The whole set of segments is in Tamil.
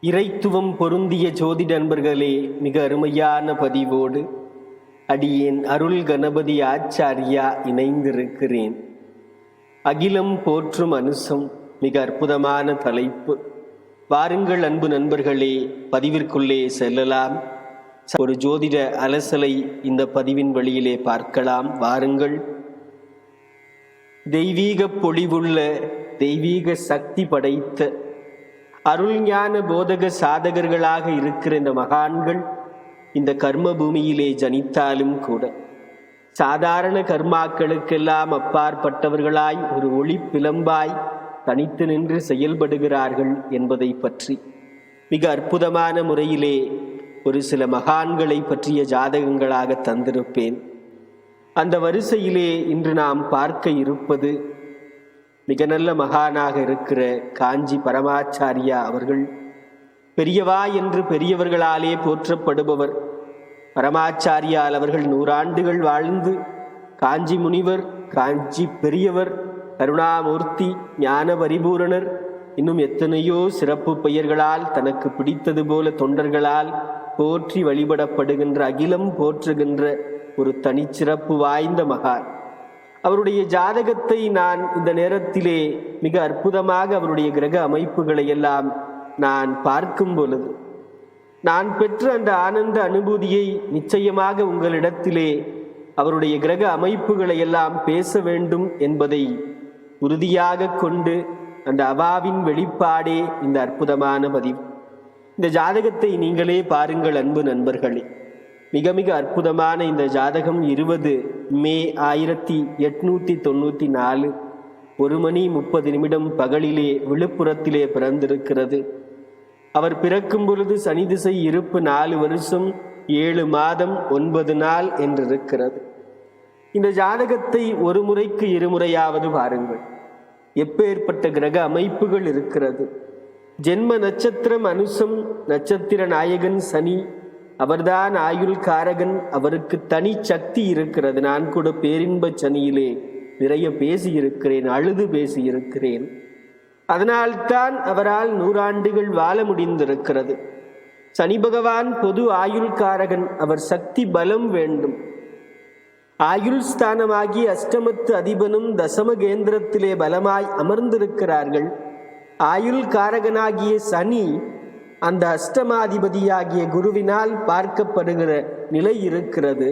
இறைத்துவம் பொருந்திய ஜோதி நண்பர்களே, மிக அருமையான பதிவோடு அடியேன் அருள் கணபதி ஆச்சாரியா இணைந்திருக்கிறேன். அகிலம் போற்றும் அனுசம், மிக அற்புதமான தலைப்பு. வாருங்கள் அன்பு நண்பர்களே, பதிவிற்குள்ளே செல்லலாம். ஒரு ஜோதிட அலசலை இந்த பதிவின் வழியிலே பார்க்கலாம். வாருங்கள். தெய்வீக பொலிவுள்ள, தெய்வீக சக்தி படைத்த அருள் ஞான போதக சாதகர்களாக இருக்கிற இந்த மகான்கள் இந்த கர்ம பூமியிலே ஜனித்தாலும் கூட சாதாரண கர்மாக்களுக்கெல்லாம் அப்பாற்பட்டவர்களாய் ஒரு ஒளி பிளம்பாய் தனித்து நின்று செயல்படுகிறார்கள் என்பதை பற்றி மிக அற்புதமான முறையிலே ஒரு சில மகான்களை பற்றிய ஜாதகங்களாக தந்திருப்பேன். அந்த வரிசையிலே இன்று நாம் பார்க்க இருப்பது மிக நல்ல மகானாக இருக்கிற காஞ்சி பரமாச்சாரியா அவர்கள். பெரியவா என்று பெரியவர்களாலே போற்றப்படுபவர் பரமாச்சாரியால் அவர்கள் 100 ஆண்டுகள் வாழ்ந்து காஞ்சி முனிவர், காஞ்சி பெரியவர், கருணாமூர்த்தி, ஞான பரிபூரணர், இன்னும் எத்தனையோ சிறப்பு பெயர்களால் தனக்கு பிடித்தது போல தொண்டர்களால் போற்றி வழிபடப்படுகின்ற, அகிலம் போற்றுகின்ற ஒரு தனிச்சிறப்பு வாய்ந்த மகான். அவருடைய ஜாதகத்தை நான் இந்த நேரத்திலே மிக அற்புதமாக அவருடைய கிரக அமைப்புகளை எல்லாம் நான் பார்க்கும் பொழுது நான் பெற்ற அந்த ஆனந்த அனுபூதியை நிச்சயமாக உங்களிடத்திலே அவருடைய கிரக அமைப்புகளை எல்லாம் பேச வேண்டும் என்பதை உறுதியாக கொண்டு அந்த அவாவின் வெளிப்பாடே இந்த அற்புதமான பதிவு. இந்த ஜாதகத்தை நீங்களே பாருங்கள் அன்பு நண்பர்களே. மிக மிக அற்புதமான இந்த ஜாதகம் 20 மே 1894 1:30 பகலிலே விழுப்புரத்திலே பிறந்திருக்கிறது. அவர் பிறக்கும் பொழுது சனி திசை இருப்பு 4 வருஷம் 7 மாதம் 9 நாள் என்றிருக்கிறது. இந்த ஜாதகத்தை ஒரு முறைக்கு 2 முறையாவது பாருங்கள். எப்பேற்பட்ட கிரக அமைப்புகள் இருக்கிறது. ஜென்ம நட்சத்திரம் அனுசம், நட்சத்திர நாயகன் சனி, அவர்தான் ஆயுள் காரகன். அவருக்கு தனி சக்தி இருக்கிறது. நான் கூட பேரின்ப சனியிலே நிறைய பேசியிருக்கிறேன், அழுது பேசியிருக்கிறேன். அதனால்தான் அவரால் 100 ஆண்டுகள் வாழ முடிந்திருக்கிறது. சனி பகவான் பொது ஆயுள் காரகன். அவர் சக்தி பலம் வேண்டும். ஆயுள் ஸ்தானமாகி அஷ்டமத்து அதிபனும் தசம கேந்திரத்திலே பலமாய் அமர்ந்திருக்கிறார்கள். ஆயுள் காரகனாகிய சனி அந்த அஷ்டமாதிபதியாகிய குருவினால் பார்க்கப்படுகிற நிலை இருக்கிறது.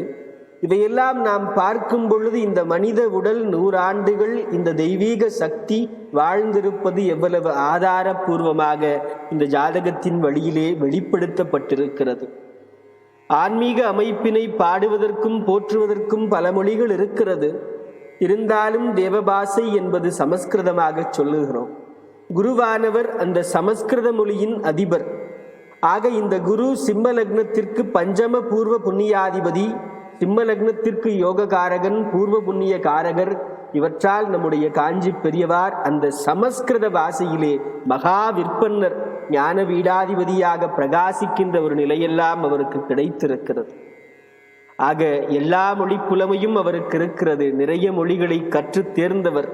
இவையெல்லாம் நாம் பார்க்கும் பொழுது இந்த மனித உடல் 100 ஆண்டுகள் இந்த தெய்வீக சக்தி வாழ்ந்திருப்பது எவ்வளவு ஆதாரபூர்வமாக இந்த ஜாதகத்தின் வழியிலே வெளிப்படுத்தப்பட்டிருக்கிறது. ஆன்மீக அமைப்பினை பாடுவதற்கும் போற்றுவதற்கும் பல மொழிகள் இருக்கிறது. இருந்தாலும் தேவபாசை என்பது சமஸ்கிருதமாக சொல்லுகிறோம். குருவானவர் அந்த சமஸ்கிருத மொழியின் அதிபர். ஆக இந்த குரு சிம்ம லக்னத்திற்கு பஞ்சம பூர்வ புண்ணியாதிபதி, சிம்ம லக்னத்திற்கு யோககாரகன், பூர்வ புண்ணிய காரகர். இவற்றால் நம்முடைய காஞ்சி பெரியவார் அந்த சமஸ்கிருத பாஷையிலே மகா விற்பன்னர், ஞான வீடாதிபதியாக பிரகாசிக்கின்ற ஒரு நிலையெல்லாம் அவருக்கு கிடைத்திருக்கிறது. ஆக எல்லா மொழி புலமையும் அவருக்கு இருக்கிறது. நிறைய மொழிகளை கற்று தேர்ந்தவர்.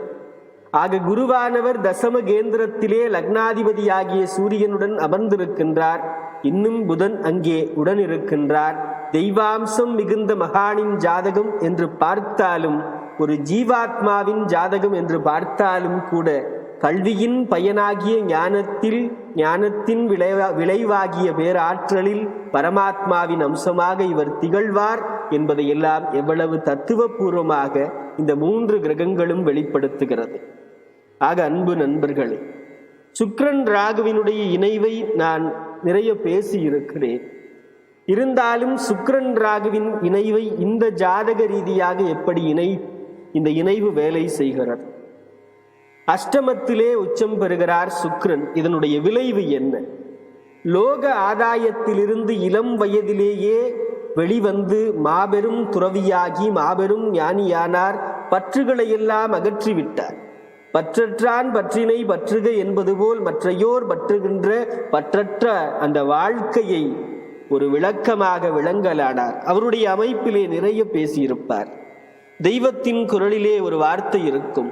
ஆக குருவானவர் தசம கேந்திரத்திலே லக்னாதிபதியாகிய சூரியனுடன் அமர்ந்திருக்கின்றார். இன்னும் புதன் அங்கே உடன் இருக்கின்றார். தெய்வாம்சம் மிகுந்த மகானின் ஜாதகம் என்று பார்த்தாலும், ஒரு ஜீவாத்மாவின் ஜாதகம் என்று பார்த்தாலும் கூட கல்வியின் பயனாகிய ஞானத்தின் விளைவாகிய பேராற்றலில் பரமாத்மாவின் அம்சமாக இவர் திகழ்வார் என்பதையெல்லாம் எவ்வளவு தத்துவபூர்வமாக இந்த 3 கிரகங்களும் வெளிப்படுத்துகிறது. ஆக அன்பு நண்பர்களே, சுக்கிரன் ராகுவினுடைய இணைவை நான் நிறைய பேசி இருக்கிறேன். இருந்தாலும் சுக்கிரன் ராகுவின் இணைவை இந்த ஜாதக ரீதியாக எப்படி இந்த இணைவு வேலை செய்கிறது? அஷ்டமத்திலே உச்சம் பெறுகிறார் சுக்கிரன். இதனுடைய விளைவு என்ன? லோக ஆதாயத்திலிருந்து இளம் வயதிலேயே வெளிவந்து மாபெரும் துறவியாகி மாபெரும் ஞானியானார். பற்றுகளை எல்லாம் அகற்றிவிட்டார். பற்றற்றான் பற்றினை பற்றுக என்பது போல் மற்றையோர் பற்றுகின்ற பற்றற்ற அந்த வாழ்க்கையை ஒரு விளக்கமாக விளங்கலானார். அவருடைய அமைப்பிலே நிறைய பேசியிருப்பார். தெய்வத்தின் குரலிலே ஒரு வார்த்தை இருக்கும்,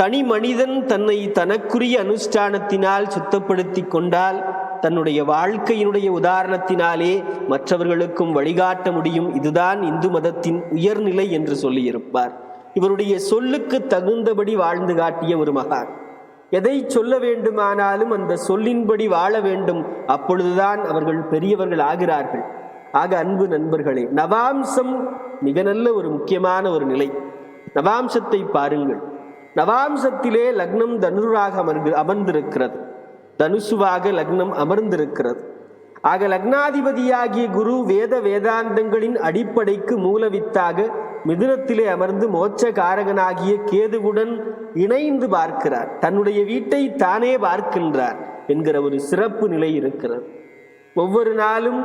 தனி மனிதன் தன்னை தனக்குரிய அனுஷ்டானத்தினால் சுத்தப்படுத்தி கொண்டால் தன்னுடைய வாழ்க்கையினுடைய உதாரணத்தினாலே மற்றவர்களுக்கும் வழிகாட்ட முடியும். இதுதான் இந்து மதத்தின் உயர்நிலை என்று சொல்லியிருப்பார். இவருடைய சொல்லுக்கு தகுந்தபடி வாழ்ந்து காட்டிய ஒரு மகான். எதை சொல்ல வேண்டுமானாலும் அந்த சொல்லின்படி வாழ வேண்டும். அப்பொழுதுதான் அவர்கள் பெரியவர்கள் ஆகிறார்கள். ஆக அன்பு நண்பர்களே, நவாம்சம் மிக நல்ல ஒரு முக்கியமான ஒரு நிலை. நவாம்சத்தை பாருங்கள். நவாம்சத்திலே லக்னம் தனுராக அமர்ந்திருக்கிறது, தனுசுவாக லக்னம் அமர்ந்திருக்கிறது. ஆக லக்னாதிபதியாகிய குரு வேத வேதாந்தங்களின் அடிப்படைக்கு மூலவித்தாக மிதுனத்திலே அமர்ந்து மோட்ச காரகனாகிய கேதுவுடன் இணைந்து பார்க்கிறார். தன்னுடைய வீட்டை தானே பார்க்கின்றார் என்கிற ஒரு சிறப்பு நிலை இருக்கிறது. ஒவ்வொரு நாளும்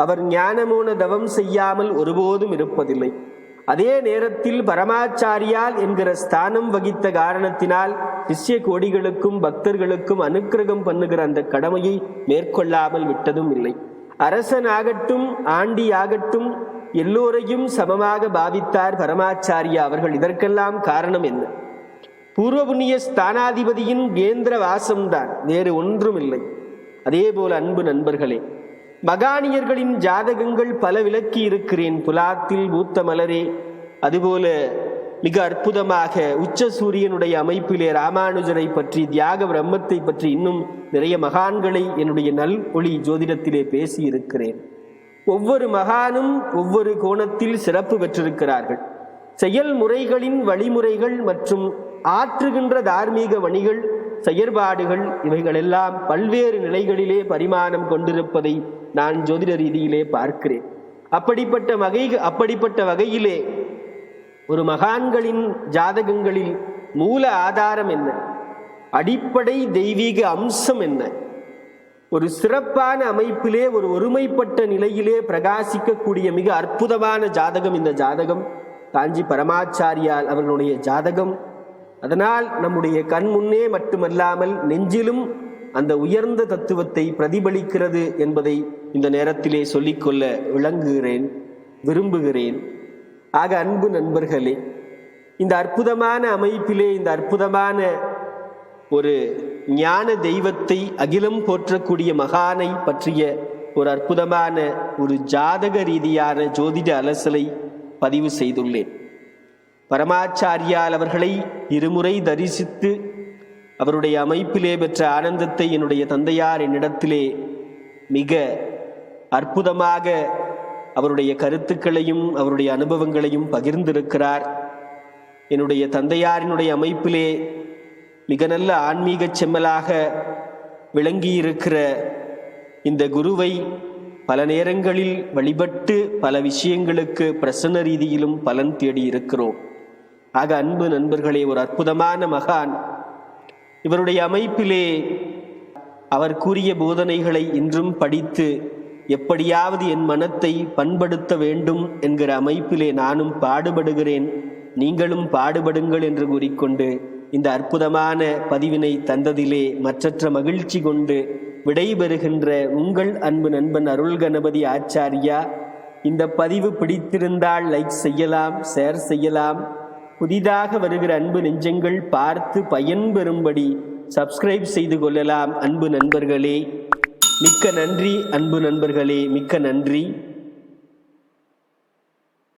அவர் ஞானமோன தவம் செய்யாமல் ஒருபோதும் இருப்பதில்லை. அதே நேரத்தில் பரமாச்சாரியால் என்கிற ஸ்தானம் வகித்த காரணத்தினால் சிஷ்ய கோடிகளுக்கும் பக்தர்களுக்கும் அனுக்கிரகம் பண்ணுகிற அந்த கடமையை மேற்கொள்ளாமல் விட்டதும் இல்லை. அரசனாகட்டும் ஆண்டியாகட்டும் எல்லோரையும் சமமாக பாவித்தார் பரமாச்சாரியா அவர்கள். இதற்கெல்லாம் காரணம் என்ன? பூர்வ புண்ணிய ஸ்தானாதிபதியின் கேந்திர வாசம்தான், வேறு ஒன்றும் இல்லை. அதே போல அன்பு நண்பர்களே, மகானியர்களின் ஜாதகங்கள் பல விளக்கி இருக்கிறேன். புலாத்தில் பூத்த மலரே, அதுபோல மிக அற்புதமாக உச்ச சூரியனுடைய அமைப்பிலே ராமானுஜரை பற்றி, தியாக பிரம்மத்தை பற்றி இன்னும் நிறைய மகான்களை என்னுடைய நல் ஒளி ஜோதிடத்திலே பேசி இருக்கிறேன். ஒவ்வொரு மகானும் ஒவ்வொரு கோணத்தில் சிறப்பு பெற்றிருக்கிறார்கள். செயல்முறைகளின் வழிமுறைகள் மற்றும் ஆற்றுகின்ற தார்மீக வணிகள் செயற்பாடுகள் இவைகளெல்லாம் பல்வேறு நிலைகளிலே பரிமாணம் கொண்டிருப்பதை நான் ஜோதிட ரீதியிலே பார்க்கிறேன். அப்படிப்பட்ட வகையிலே ஒரு மகான்களின் ஜாதகங்களில் மூல ஆதாரம் என்ன, அடிப்படை தெய்வீக அம்சம் என்ன, ஒரு சிறப்பான அமைப்பிலே ஒரு ஒருமைப்பட்ட நிலையிலே பிரகாசிக்கக்கூடிய மிக அற்புதமான ஜாதகம் இந்த ஜாதகம் காஞ்சி பரமாச்சாரியால் அவர்களுடைய ஜாதகம். அதனால் நம்முடைய கண் முன்னே மட்டுமல்லாமல் நெஞ்சிலும் அந்த உயர்ந்த தத்துவத்தை பிரதிபலிக்கிறது என்பதை இந்த நேரத்திலே சொல்லிக்கொள்ள விரும்புகிறேன். ஆக அன்பு நண்பர்களே, இந்த அற்புதமான அமைப்பிலே இந்த அற்புதமான ஒரு ஞான தெய்வத்தை அகிலம் போற்றக்கூடிய மகானை பற்றிய ஒரு அற்புதமான ஒரு ஜாதக ரீதியான ஜோதிட அலசலை பதிவு செய்துள்ளேன். பரமாச்சாரியால் அவர்களை இருமுறை தரிசித்து அவருடைய அமைப்பிலே பெற்ற ஆனந்தத்தை என்னுடைய தந்தையார் என்னிடத்திலே மிக அற்புதமாக அவருடைய கருத்துக்களையும் அவருடைய அனுபவங்களையும் பகிர்ந்திருக்கிறார். என்னுடைய தந்தையாரினுடைய அமைப்பிலே மிக நல்ல ஆன்மீக செம்மலாக விளங்கியிருக்கிற இந்த குருவை பல நேரங்களில் வழிபட்டு பல விஷயங்களுக்கு பிரசன்ன ரீதியிலும் பலன் தேடி இருக்கிறோம். ஆக அன்பு நண்பர்களே, ஒரு அற்புதமான மகான். இவருடைய அமைப்பிலே அவர் கூறிய போதனைகளை இன்றும் படித்து எப்படியாவது என் மனத்தை பண்படுத்த வேண்டும் என்கிற அமைப்பிலே நானும் பாடுபடுகிறேன், நீங்களும் பாடுபடுங்கள் என்று கூறிக்கொண்டு இந்த அற்புதமான பதிவினை தந்ததிலே மற்றற்ற மகிழ்ச்சி கொண்டு விடைபெறுகின்ற உங்கள் அன்பு நண்பன் அருள் கணபதி ஆச்சாரியா. இந்த பதிவு பிடித்திருந்தால் லைக் செய்யலாம், ஷேர் செய்யலாம். புதிதாக வருகிற அன்பு நெஞ்சங்கள் பார்த்து பயன்பெறும்படி சப்ஸ்கிரைப் செய்து கொள்ளலாம். அன்பு நண்பர்களே, மிக்க நன்றி. அன்பு நண்பர்களே, மிக்க நன்றி.